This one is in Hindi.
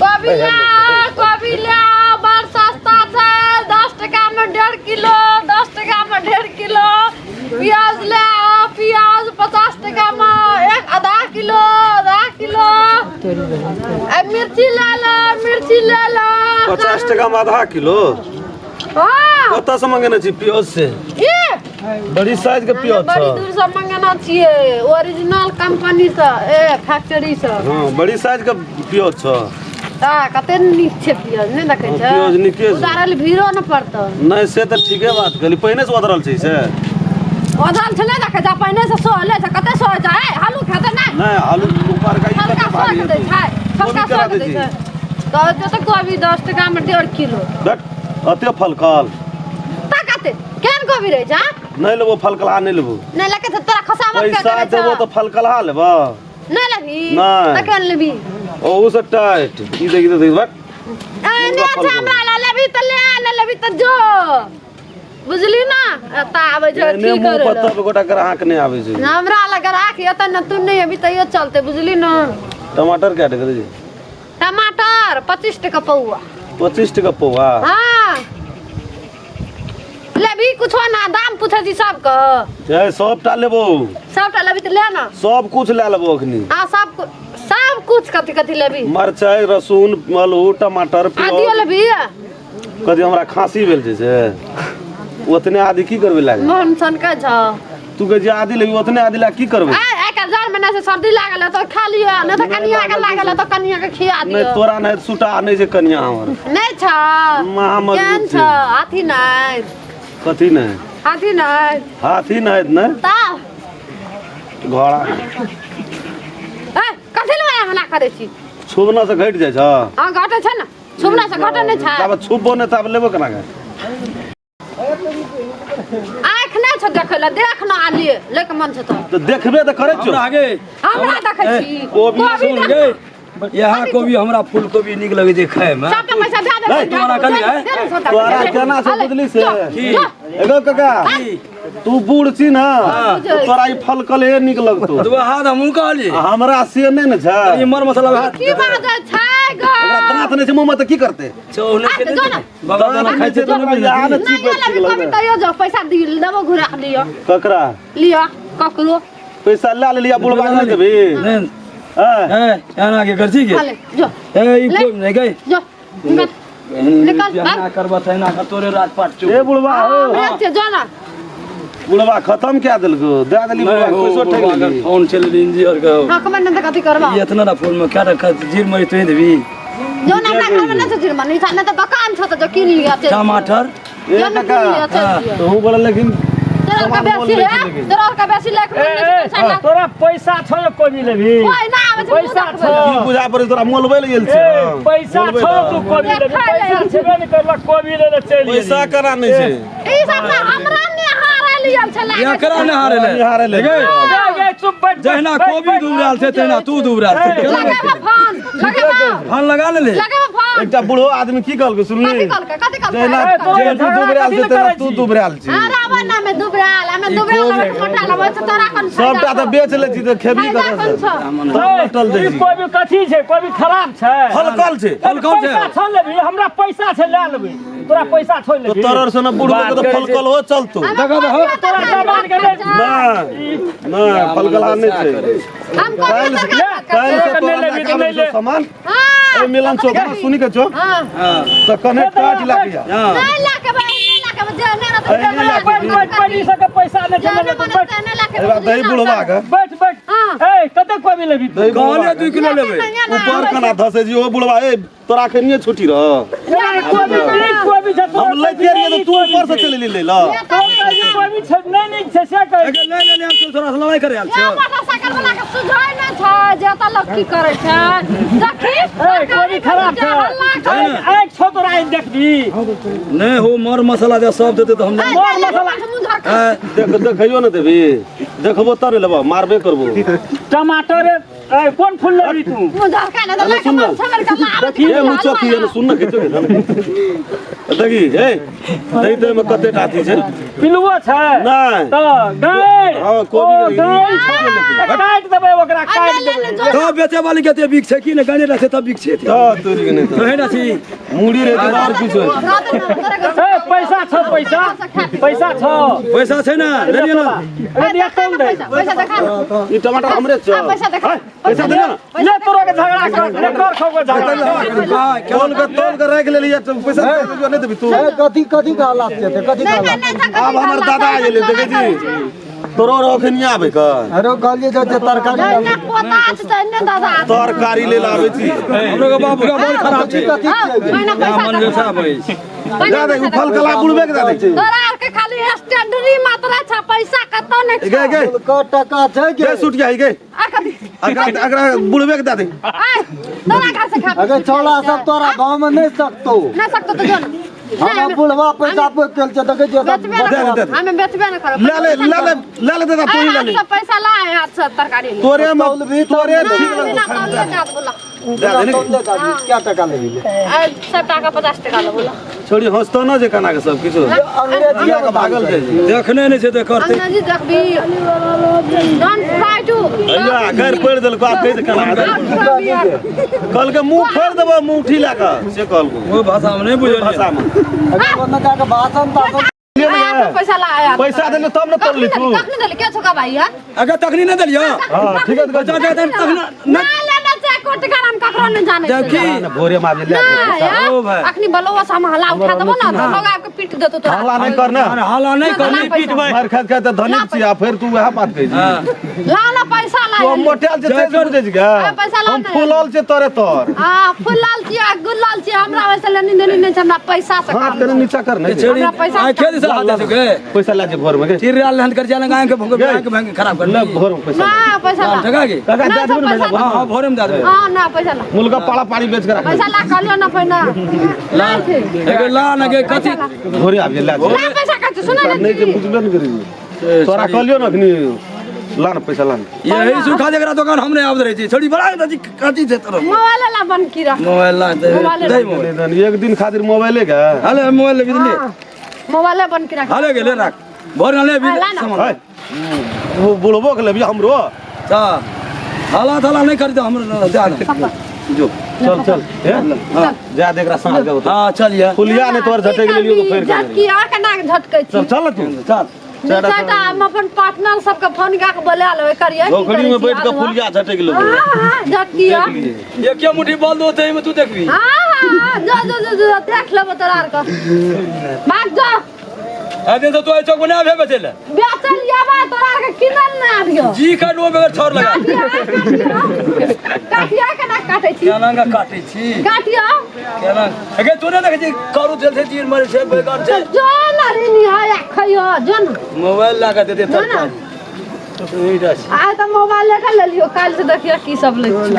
कभी ले बड़ सस्ता है 10 टका में 1.5 किलो 10 टका में 1.5 किलो प्याज ले प्याज 50 टका में आधा किलो मिर्ची ले लो 50 टका में आधा किलो हाँ कत से मंगेने छी प्याज से बड़ी साइज के प्याज छ बड़ी दूर से मंगाना छिए ओरिजिनल कंपनी से फैक्ट्री से हां बड़ी साइज के प्याज छ ता कते नीक छै प्याज नै देखे छै प्याज नीके उतारल भीरो न पड़तो नहीं से त ठीके बात कहली पहिने से उतरल छै से उतारल छै नै देखे जा पहिने से सोले छै कते सो जाय आलू खाते नै आलू ऊपर का ई कते भारी है सबका सो दे छै तो तो कोबी 10 टका में 1.5 किलो बट अते फलकल ता कते केन कोबी रे जा नहीं लेबो फलकला नहीं लेबो नहीं लके तोरा खसामत के पैसा देबो तो फलकला लेबो नहीं लेबी नहीं त केन लेबी ओ से टाइट ई देखि बट ने अच्छा हमरा लेबी त लेबी त जो बुझली ना एता आवे छै ने मुंह पत्ता पे गोटा ग्राहक नहीं आवे छै हमरा लगा राख एत न तू नहीं अभी तइयो चलते बुझली ना टमाटर क्या टका दे टमाटर 25 टका पौआ 25 टका पौआ हां लेबी कुछो ना दाम पूछे छी सब क ए सबटा लेबो सबटा लेबी त ले ना सब कुछ ले लेबो अखनी हां सब कुछ कथि लेबी मरचाई लहसुन आलू टमाटर आदि प्याज लेबी कदी हमरा खांसी भेल छै से ओतने आदि की करबे लागे मन सन के छ तू के जे आदि लेबी ओतने आदि ला की करबे आ का जार में से सर्दी लागल तो खा लियो न त कनिया के लागल तो कनिया के खिया दियो नहीं तोरा नहीं सुटा नहीं जे कन्या हमर नहीं छ महामद केन छ हाथी नहीं कथी नहीं हाथी नहीं नहीं ता घोड़ा कथि ले मना करे छी छुबना से घट जाय छ हां घटे छ न छुबना से घटे नहीं छ तब छुबो नहीं तब लेबो केना के आँख नहीं छ देखला देख न आलिए लेके मन छ तो देखबे त करे छ आगे हमरा देखे छी कोबी सुन गे यहाँ कोबी हमरा फूल कोबी निक लगे जे खाए में सब पैसा दे दे तोरा कहली है तोरा केना से बुझली से एगो काका तू बूढ़ छी ना तोरा ई फल कले निक लगतो तू हाथ हमहु कहली हमरा से नहीं न छ ई मर मसाला हाथ की बात छै गो एकरा दांत नहीं छ मुंह में त की करते चौने के बाबा दाना खाइ छै तो नहीं यार नहीं कभी तइयो जो पैसा दिल देबो घुरा दियो ककरा लियो ककरो पैसा ला लिया बुढ़वा नहीं देबी नहीं ए एना के कर छी के ले जो ए ई कोई नहीं गई जो निकल ना करबा त ना कर तोरे राजपाट चुप ए बुढ़वा हो जो ना बुढ़वा खत्म क्या दिलको दे देली बुढ़वा पैसो ठग लेली फोन चल इंजीनियर का हां कमेंट न कथि करबा ये इतना ना फोन में क्या रखा जीर मरी तो देबी जो ना ना घर में न छ जिरमा नहीं था ना तो दुकान छ तो जो किन लिया छ टमाटर ए टका तो हूं बड़ा लेकिन तेरा का बेसी लेख तोरा पैसा छ कोबी लेबी कोई ना आवे छै पैसा छ की बुझा पड़े तोरा मोलबे ले गेल छ पैसा छ तू कोबी लेबी पैसा छेबे नहीं करला कोबी ले ले चली पैसा करा नहीं छै ई सब ना हमरा ने हारा लियल छला या करा ना हारे ले हारे ले गे चुप बैठ जहना कोबी दुबराल से तेना तू दुबराल से लगा फोन फोन लगा ले लगा फोन एकटा बूढ़ो आदमी की कहलको सुनली कथि कहल जेना जे तू दुबराल से तेना तू दुबराल छी रावण ना में दुबराल हमें दुबराल मोटा लगे छ तोरा कोन सबटा त बेच ले छी त खेबी कर टल दे छी कोबी कथी छै कोबी खराब छै फलकल छै पैसा छ लेबी हमरा पैसा छै ले लेबी तोरा पैसा छोड़ तो लेबी तरर से न बुढ़वा के तो फलकल हो चलतो देखो देखो तोरा जबान के ले ना ना फलकला नहीं छै हम काल से तोरा ना काम जो सामान ए मिलन चौक में सुनी के चौक हां तो कने काट लाके जा नहीं लाके भाई लाके जे मेरा तो पैसा के पैसा नहीं चले तो बैठ अरे दही बुढ़वा के बैठ बैठ ए कते कोबी लेबी दही कहले 2 किलो लेबे ऊपर कना धसे जी ओ बुढ़वा ए तोरा खनिए छुटी रह कोबी छ हम ले दे रहिए तो तू ऊपर से चले ले ला कोबी छ नहीं छै से कह ले ले ले हम थोड़ा सा लड़ाई करे आल छ मोटरसाइकिल वाला के सुझाय न छ जे त लोग की करे छ देखी कोबी खराब छ एक छ तोरा आई देखबी नहीं हो मर मसाला दे सब देते तो हम मर मसाला देख देखियो न देबी देखबो त लेबो मारबे करबो टमाटर ए कौन फूल लगी तू मुझे खाना तो लगा सुन ना। सबर का लाभ ए मुचो की है सुन न खिचो के देखी ए दई तो में कते टाती छे पिलुआ छै नहीं त गाय हां कोबी गाय काट देबै ओकरा काट देबै तो बेचे वाली के बिक छे कि न गाने रहते तब बिक छे हां तोरी के नहीं तो है ना छी मुड़ी रे तो और किछो ए पैसा छ पैसा छ पैसा छे ना ले लियो ना अरे दिया कौन दे पैसा देखा ई टमाटर हमरे छ पैसा देखा पैसा दे ना ले तोरा के झगड़ा कर ले कर खो झगड़ा तोल के रख ले लिया पैसा जो नहीं देबी तू कथी का हालात छै कथी का हालात अब हमर दादा आ गेले देखे जी तोरो रखनिया आबे का अरे कहलिए जे तरकारी नहीं पोताछ त ने दादा तरकारी ले लावे छी हमरो के बाप का मन खराब छे कथी छै मैंने मन पैसा जैसा भाई दादा उ फल कला बुड़बे के दादा तोरा के खाली स्टैंडरी मात्रा छ पैसा कतो ने गे गे क टका छै गे सूट गया गे आ कथी अगरा बुड़बे के दादा आय तोरा का से खा अगर छोड़ा सब तोरा गांव में नहीं सकतो नहीं सकतो तो जो हम बुढ़वा पैसा पे केल छै देखे जे बेचबे न करो हमें बेचबे न करो ले दादा तू ही ले ले पैसा ला हाथ से तरकारी ले तोरे में तोरे ठीक बिना काम ले जात बोला दादा क्या टका लेगी सब टाका 50 टका ले बोला छोड़ी हंसतो न जे कना के सब किछो अंग्रेजिया के भागल छै देखने नहीं छे तो करते अंग्रेजी देखबी डोंट ट्राई टू अइया घर पड़ देल को आप कह कना कल के मुंह फोड़ देबो मुंह उठी लाका से कल को वो भाषा में नहीं बुझल भाषा में अगर वरना जाके भाषण ताषण पैसा ला आया पैसा देले तब न तोड़ ली तू कखनी देले क्या छोका भाई यार अगर तकनी नहीं दलियो हां ठीक है बचा के तक ना लेना चाहे कोट का नाम ककरो न जाने देखी भोरे मार ले ओ भाई अखनी बलवा से हम हला उठा देबो ना तो लोग आपके पीट देतो तोरा हल्ला नहीं करना हाला नहीं करनी पीट मार खात खात धनी छी आ फिर तू वह बात कह जी ला ला पैसा ला तू मोटेल जे तेज बुझे छी का पैसा ला हम फुलल छे तोरे तोर हां फुलाल छी आ गुलाल छी हमरा वैसे लेनी देनी नहीं हमरा पैसा से हाथ करे नीचा कर नहीं छेड़ी हमरा पैसा आ खेल से हाथ दे के पैसा ला जे भोर में के तीर रियाल हंद कर जाने गाय के भंग के बैंक खराब कर ले भोर में पैसा ना पैसा ला ठगा के काका ना, दे दे पैसा पैसा हां हां भोरे में दे दे हां ना पैसा ला मुलगा पाला पानी बेच कर पैसा ला कर लो ना पैना ला थे एक ला ना के कथी भोरे आ गेल ला ना पैसा का सुना नहीं जे बुझबे न करी तोरा कहलियो न अखनी ला न पैसा ला यही सुखा जगरा दुकान हमने आब रही थी छोड़ी बड़ा जी काची थे तरफ मोबाइल ला बंद कीरा मोबाइल ला दे दे ले एक दिन खातिर मोबाइले का हाले मोबाइल भी ले मोबाइल बंद कीरा हाले के ले रख भोर ना ले भी ला ना। सामान वो बुढ़बो के लेबी हमरो ता हाला थाला नहीं करते हमरे जाना जो चल चल हां जा देख रहा सांस दे हां चलिए फुलिया ने तोर झटे के लिए तो फेर झट किया के ना झटकै छी चल चल तू चल निश्चयता हम अपन पार्टनर सबके फोन कऽ के बोला लेबै करिए धोखड़ी में बैठ के फुलिया झटे के लिए हां झट किया ये क्या मुट्ठी बोल दो ते में तू देखबी हां जा देख लेबो तोरा आर के भाग जा आ दिन तो तू चौक बना भे बचले बेचल याबा तोरा आर के किनल ना आबियो जी का नो बगैर छोड़ लगा काटिया के ना काटै छी क्या लंगा काटे छी काटिया क्या लंग अगे तू ने देखे जी करू चल से तीर मारे से बेकार से जो ना रे निहाया खइयो जो ना मोबाइल लगा दे तरकारी आ त मोबाइल लेके ले लियो काल से देखियो की सब लै छी